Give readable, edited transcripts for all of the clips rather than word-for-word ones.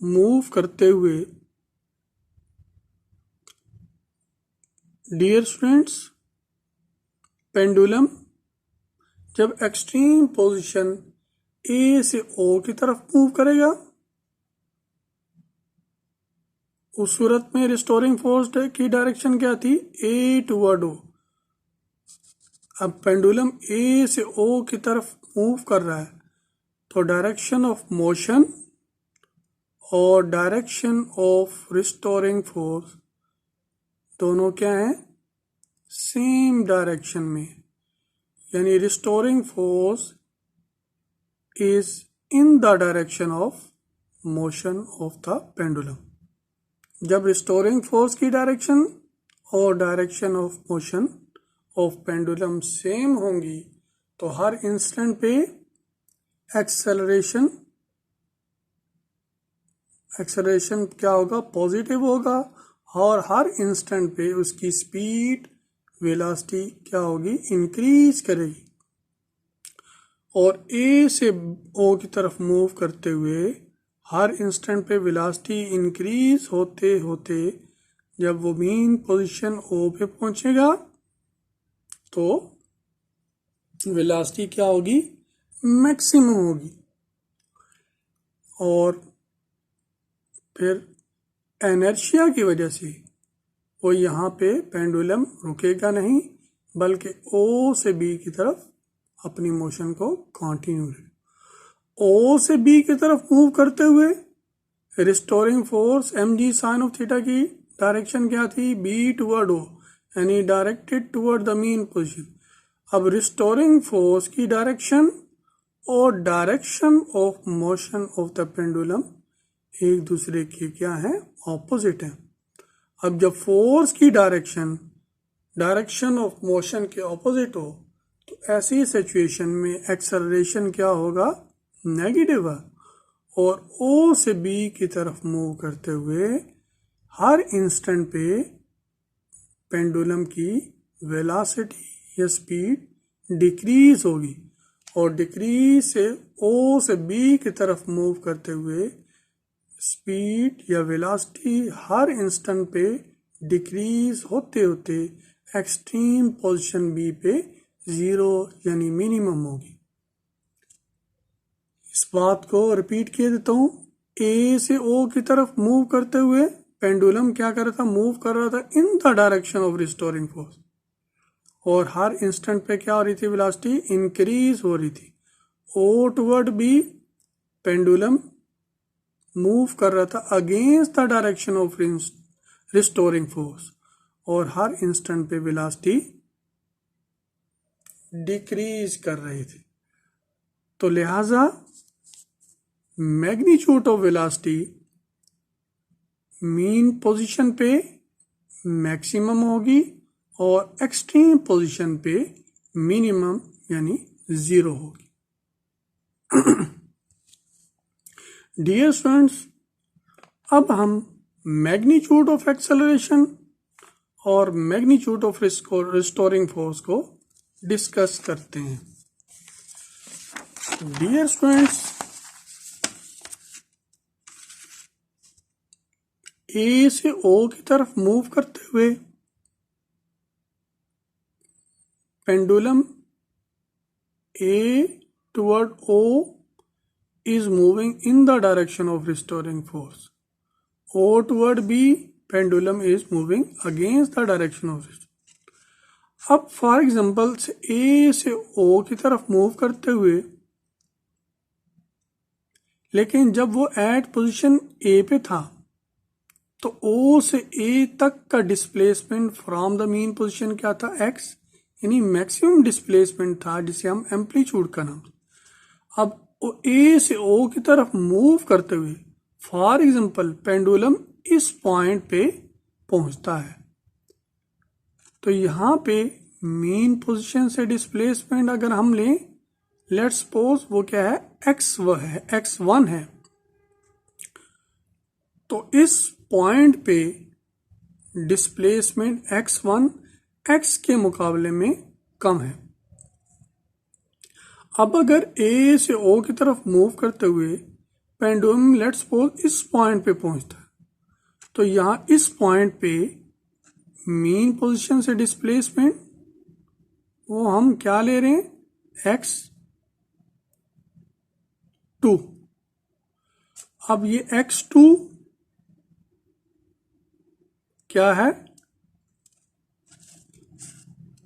Move करते हुए, dear students, pendulum जब एक्सट्रीम पोजीशन ए से ओ की तरफ मूव करेगा, उस सूरत में रिस्टोरिंग फोर्स की डायरेक्शन क्या थी? ए टुवर्ड ओ। अब पेंडुलम ए से ओ की तरफ मूव कर रहा है, तो डायरेक्शन ऑफ मोशन और डायरेक्शन ऑफ रिस्टोरिंग फोर्स दोनों क्या है? सेम डायरेक्शन में, यानी restoring force is in the direction of motion of the pendulum. जब रिस्टोरिंग फोर्स की डायरेक्शन और direction of motion of pendulum same होंगी, तो हर इंस्टेंट पे एक्सेलरेशन क्या होगा? पॉजिटिव होगा। और हर इंस्टेंट पे उसकी स्पीड, वेलोसिटी क्या होगी? इंक्रीज करेगी। और ए से ओ की तरफ मूव करते हुए हर इंस्टेंट पे वेलोसिटी इंक्रीज होते होते जब वो मीन पोजीशन ओ पे पहुंचेगा, तो वेलोसिटी क्या होगी? मैक्सिमम होगी। और फिर इनर्शिया की वजह से वो यहाँ पे पेंडुलम रुकेगा नहीं, बल्कि ओ से बी की तरफ अपनी मोशन को कंटिन्यू रहे। ओ से बी की तरफ मूव करते हुए restoring force mg sine of theta की डायरेक्शन क्या थी? बी टुवर्ड ओ, यानी directed toward the mean position. अब रिस्टोरिंग फोर्स की डायरेक्शन और direction of motion of the pendulum एक दूसरे के क्या है? ऑपोजिट है। अब जब फोर्स की डायरेक्शन ऑफ मोशन के ऑपोजिट हो, तो ऐसी सिचुएशन में एक्सेलरेशन क्या होगा? नेगेटिव है। और ओ से बी की तरफ मूव करते हुए हर इंस्टेंट पे पेंडुलम की वेलोसिटी या स्पीड डिक्रीज होगी। और डिक्रीज से ओ से बी की तरफ मूव करते हुए स्पीड या वेलोसिटी हर इंस्टेंट पे डिक्रीज होते होते एक्सट्रीम पोजीशन बी पे 0 यानी मिनिमम होगी। इस बात को रिपीट किए देता हूँ। ए से ओ की तरफ मूव करते हुए पेंडुलम क्या कर रहा था? मूव कर रहा था in the direction of restoring force. और हर इंस्टेंट पे क्या हो रही थी? वेलोसिटी इंक्रीज हो रही थी। ओ टुवर्ड बी पेंडुलम मूव कर रहा था against the direction of restoring force, और हर इंस्टेंट पे वेलोसिटी डिक्रीज कर रही थी। तो लिहाजा magnitude of velocity mean position पे मैक्सिमम होगी और एक्सट्रीम पोजीशन पे मिनिमम यानी 0 होगी। डियर स्टूडेंट्स, अब हम मैग्नीट्यूड ऑफ एक्सेलरेशन और मैग्नीट्यूड ऑफ रिस्टोरिंग फोर्स को डिस्कस करते हैं। डियर स्टूडेंट्स, ए से ओ की तरफ मूव करते हुए pendulum A toward O is moving in the direction of restoring force. O toward B, pendulum is moving against the direction of restoring. अब for example ए से ओ की तरफ मूव करते हुए, लेकिन जब वो एट पोजीशन ए पे था, तो ओ से ए तक का displacement from the mean position क्या था? x, यानी मैक्सिमम डिस्प्लेसमेंट था, जिसे हम एम्पलीट्यूड का नाम। अब ए से ओ की तरफ मूव करते हुए फॉर एग्जाम्पल पेंडुलम इस पॉइंट पे पहुंचता है, तो यहां पे मेन पोजीशन से डिस्प्लेसमेंट अगर हम लें, लेट्स सपोज वो क्या है? x1 है। तो इस पॉइंट पे डिस्प्लेसमेंट x1 x के मुकाबले में कम है। अब अगर ए से ओ की तरफ मूव करते हुए पेंडुलम लेट्स सपोज इस पॉइंट पे पहुंचता है, तो यहां इस पॉइंट पे मीन पोजीशन से डिस्प्लेसमेंट वो हम क्या ले रहे हैं, x2। अब ये x2 क्या है,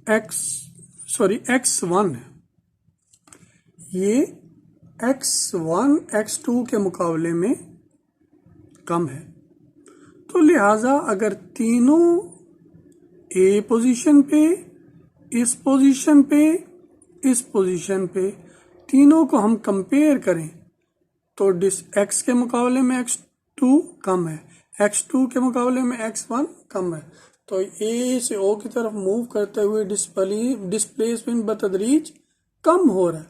x1 है। ये x1 x2 के मुकाबले में कम है, तो लिहाजा अगर तीनों ए पोजीशन पे, इस पोजीशन पे, इस पोजीशन पे तीनों को हम कंपेयर करें तो x के मुकाबले में x2 कम है, x2 के मुकाबले में x1 कम है। तो ए से ओ की तरफ मूव करते हुए डिस्प्लेसमेंट बतदरीज कम हो रहा है,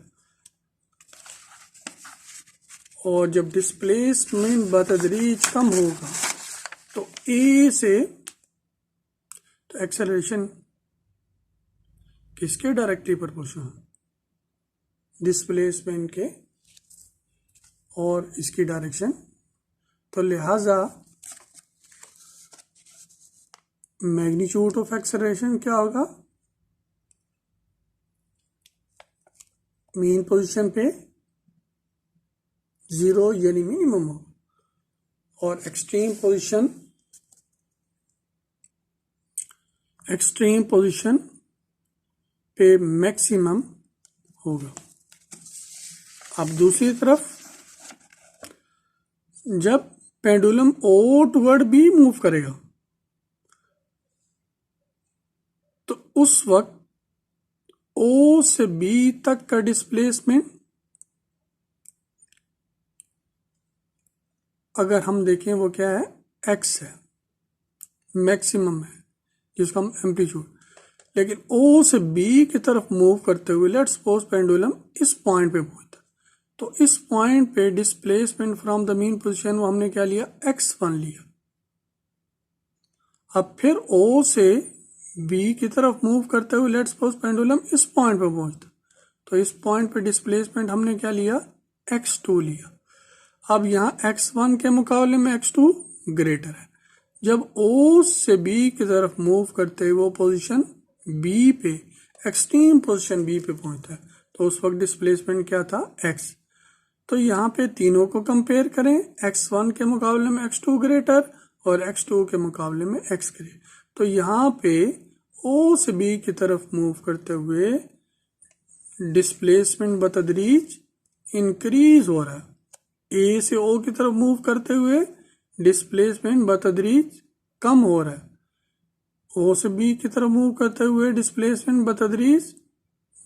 और जब डिस्प्लेसमेंट बतदरीज कम होगा तो ए से, तो एक्सेलरेशन किसके डायरेक्टली प्रोपोर्शनल, डिस्प्लेसमेंट के, और इसकी डायरेक्शन। तो लिहाजा मैग्नीट्यूड ऑफ एक्सेलरेशन क्या होगा, मीन पोजीशन पे 0 यानी मिनिमम हो, और एक्सट्रीम पोजीशन पे मैक्सिमम होगा। अब दूसरी तरफ जब पेंडुलम ओ टुवर्ड बी मूव करेगा तो उस वक्त ओ से बी तक का डिस्प्लेसमेंट अगर हम देखें वो क्या है, एक्स है, मैक्सिमम है जिसका हम एम्पलीट्यूड। लेकिन ओ से बी की तरफ मूव करते हुए लेट्स सपोज पेंडुलम इस पॉइंट पे पहुंचता, तो इस पॉइंट पे displacement from the mean position वो हमने क्या लिया, x1 लिया। अब फिर ओ से बी की तरफ मूव करते हुए लेट्स सपोज पेंडुलम इस पॉइंट पे पहुंचता, तो इस पॉइंट पे डिस्प्लेसमेंट हमने क्या लिया, x2 लिया। अब यहाँ x1 के मुकाबले में x2 ग्रेटर है। जब O से B की तरफ मूव करते हुए वो पोजीशन B पे, एक्सट्रीम पोजीशन B पे पहुंचता है, तो उस वक्त डिस्प्लेसमेंट क्या था, x। तो यहाँ पे तीनों को कंपेयर करें, x1 के मुकाबले में x2 ग्रेटर और x2 के मुकाबले में x ग्रेटर। तो यहाँ पे O से B की तरफ मूव करते हुए डिस्प्लेसमेंट बतदरीज इंक्रीज हो रहा है, ए से ओ की तरफ मूव करते हुए डिस्प्लेसमेंट बतदरीज कम हो रहा है, ओ से बी की तरफ मूव करते हुए डिस्प्लेसमेंट बतदरीज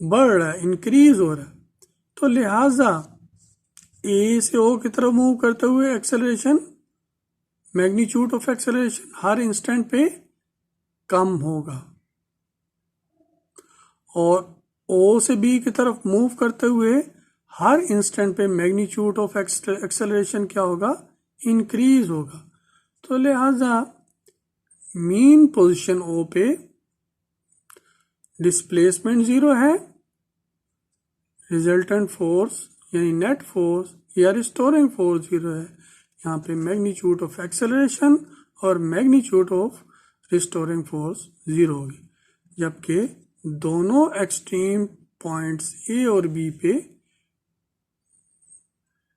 बढ़ रहा है, इंक्रीज हो रहा है। तो लिहाजा ए से ओ की तरफ मूव करते हुए acceleration, magnitude of acceleration her instant पे कम होगा, और ओ से बी की तरफ मूव करते हुए हर इंस्टेंट पे मैग्नीट्यूड ऑफ एक्सेलरेशन क्या होगा, इंक्रीज होगा। तो लिहाजा मीन पोजीशन ओ पे डिस्प्लेसमेंट 0 है, रिजल्टेंट फोर्स यानी नेट फोर्स या रिस्टोरिंग फोर्स 0 है। यहाँ पे मैग्नीट्यूड ऑफ एक्सेलरेशन और मैग्नीट्यूड ऑफ रिस्टोरिंग फोर्स 0 होगी, जबकि दोनों एक्सट्रीम पॉइंट्स ए और बी पे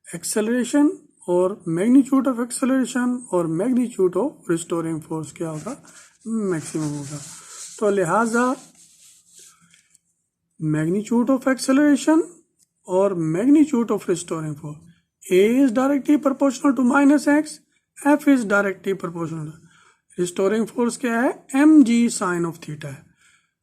एक्सेलरेशन और मैग्नीट्यूड ऑफ एक्सेलरेशन और मैग्नीट्यूड ऑफ रिस्टोरिंग फोर्स क्या होगा, मैक्सिमम होगा। तो लिहाजा मैग्नीट्यूड ऑफ एक्सेलरेशन और magnitude of restoring force, A is directly proportional to -x, F is directly proportional। Restoring force क्या है, mg साइन ऑफ थीटा है।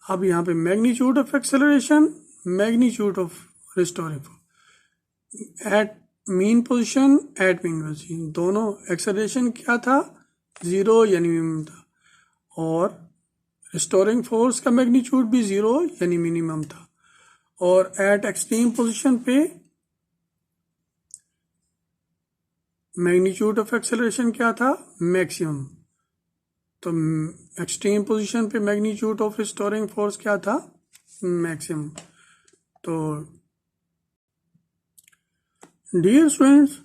अब यहाँ पे magnitude of acceleration, magnitude of restoring force at mean position, at mean position, दोनों acceleration क्या था, 0 यानी मिनिमम था, और रिस्टोरिंग फोर्स का मैग्नीट्यूड भी 0 यानी मिनिमम था, और एट एक्सट्रीम पोजीशन पे मैग्नीट्यूड ऑफ एक्सेलरेशन क्या था, मैक्सिमम। तो एक्सट्रीम पोजीशन पे मैग्नीट्यूड ऑफ रिस्टोरिंग फोर्स क्या था, मैक्सिमम। तो डियर स्टूडेंट्स,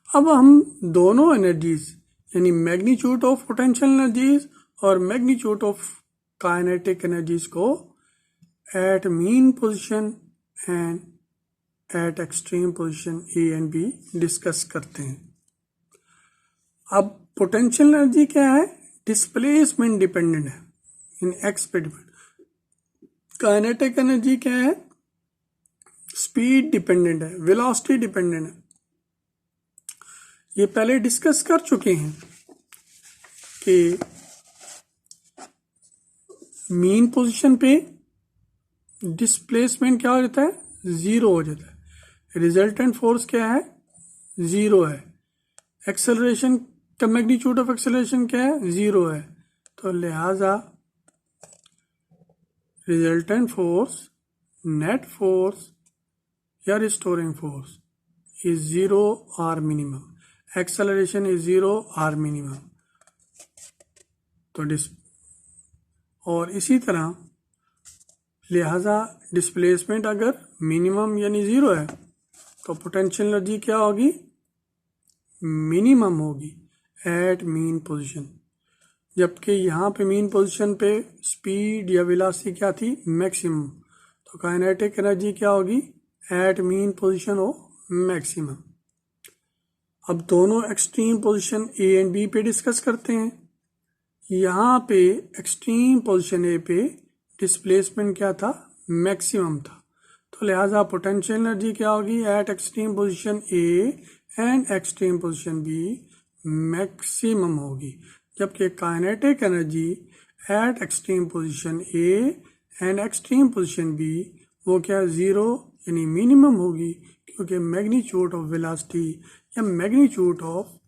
अब हम दोनों एनर्जीज यानी मैग्नीट्यूड ऑफ पोटेंशियल एनर्जीज और मैग्नीट्यूड ऑफ काइनेटिक एनर्जीज को at mean position and at extreme position A and B discuss करते हैं। अब पोटेंशियल एनर्जी क्या है? डिस्प्लेसमेंट डिपेंडेंट है, इन एक्स पे डिपेंड। काइनेटिक एनर्जी क्या है? स्पीड डिपेंडेंट है, वेलोसिटी डिपेंडेंट है। ये पहले डिस्कस कर चुके हैं कि मीन पोजीशन पे डिस्प्लेसमेंट क्या हो जाता है? जीरो हो जाता है। रिजल्टेंट फोर्स क्या है? जीरो है। एक्सेलरेशन का मैग्नीट्यूड ऑफ एक्सेलरेशन क्या है? जीरो है। तो लिहाजा रिजल्टेंट फोर्स, नेट फोर्स या restoring force is zero or minimum. Acceleration is zero or minimum. तो और इसी तरह लिहाजा डिस्प्लेसमेंट अगर मिनिमम यानी जीरो है तो पोटेंशियल एनर्जी क्या होगी? मिनिमम होगी एट मीन पोजीशन। जबकि यहाँ पे मीन पोजीशन पे स्पीड या वेलोसिटी क्या थी? मैक्सिमम। तो काइनेटिक एनर्जी क्या होगी? एट मीन पोजीशन हो मैक्सिमम। अब दोनों extreme position A and B पे डिस्कस करते हैं। यहाँ पे एक्सट्रीम पोजीशन ए पे डिस्प्लेसमेंट क्या था? मैक्सिमम था। तो लिहाजा पोटेंशियल एनर्जी क्या होगी? At extreme position A and extreme position B maximum होगी। जबकि kinetic energy at extreme position A and extreme position B वो क्या? जीरो यानी मिनिमम होगी, क्योंकि मैग्नीट्यूड ऑफ वेलोसिटी या magnitude of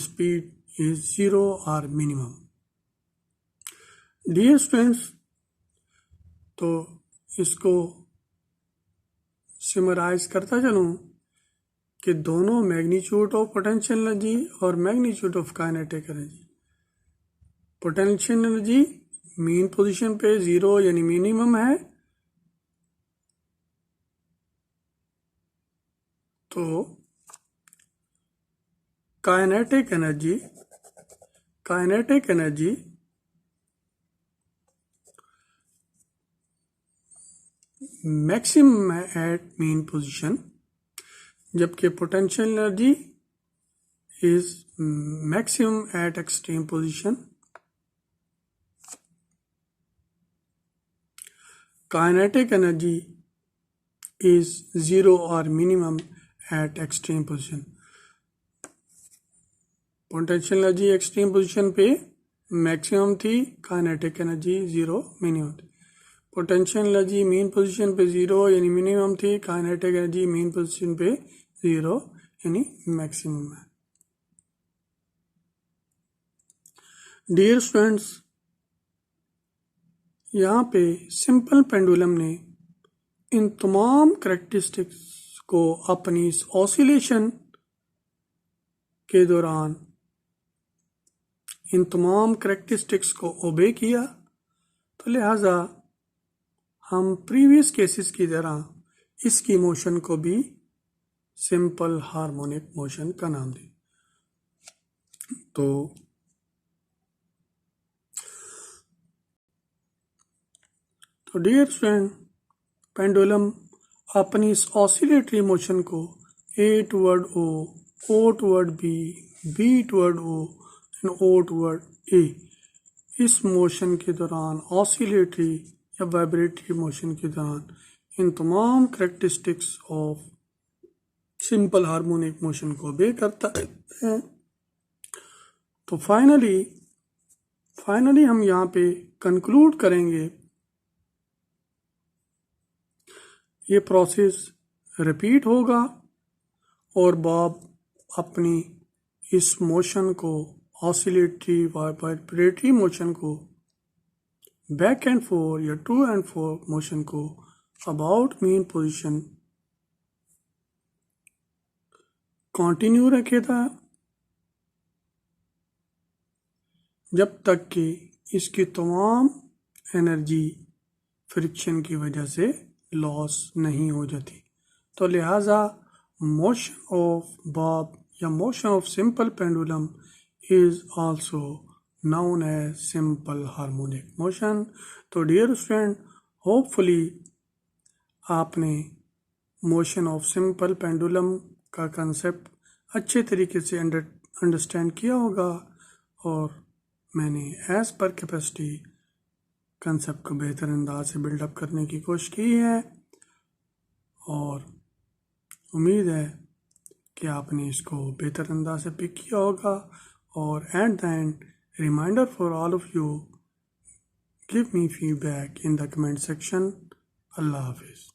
speed is zero or minimum. Dear students, तो इसको सिमराइज करता चलूं कि दोनों मैग्नीट्यूड ऑफ पोटेंशियल एनर्जी और magnitude of kinetic energy. Potential energy mean position पे जीरो यानी मिनिमम है, तो काइनेटिक एनर्जी मैक्सिमम है एट मीन पोजीशन, जबकि potential energy is maximum at extreme position. Kinetic energy is zero और minimum at extreme position. Potential energy extreme position पे maximum थी, kinetic energy zero minimum थी। Potential energy mean position पे zero यानी minimum थी, kinetic energy mean position पे zero यानी maximum है। डियर स्टूडेंट्स, यहाँ पे सिंपल पेंडुलम ने इन तमाम करैक्टरिस्टिक्स को अपनी ऑसिलेशन के दौरान इन तमाम करैक्टरिस्टिक्स को ओबे किया। तो लिहाजा हम प्रीवियस केसेस की तरह इसकी मोशन को भी सिंपल हार्मोनिक मोशन का नाम दें। तो डियर स्टूडेंट, पेंडुलम अपनी इस ऑसिलेटरी मोशन को A toward O, O toward B, B toward O and O toward A, इस मोशन के दौरान ऑसिलेटरी या वाइब्रेटरी मोशन के दौरान इन तमाम characteristics of simple harmonic motion को बे करता है। तो फाइनली हम यहाँ पे कंक्लूड करेंगे, ये प्रोसेस रिपीट होगा और बॉब अपनी इस मोशन को, ऑसिलेटरी वाइब्रेटरी मोशन को, बैक एंड फोर या टू एंड फोर मोशन को अबाउट मीन पोजीशन कंटिन्यू रखेगा जब तक कि इसकी तमाम एनर्जी फ्रिक्शन की वजह से लॉस नहीं हो जाती। तो लिहाजा मोशन ऑफ बॉब या motion of simple pendulum is also known as simple harmonic motion। तो डियर स्टूडेंट, होपफुली आपने मोशन ऑफ सिंपल पेंडुलम का कंसेप्ट अच्छे तरीके से अंडरस्टैंड किया होगा और मैंने एज पर कैपेसिटी कंसेप्ट को बेहतर अंदाज से बिल्डअप करने की कोशिश की है और उम्मीद है कि आपने इसको बेहतर अंदाज से पिक किया होगा। और at the end, reminder for all of you, give me feedback in the comment section। Allah Hafiz।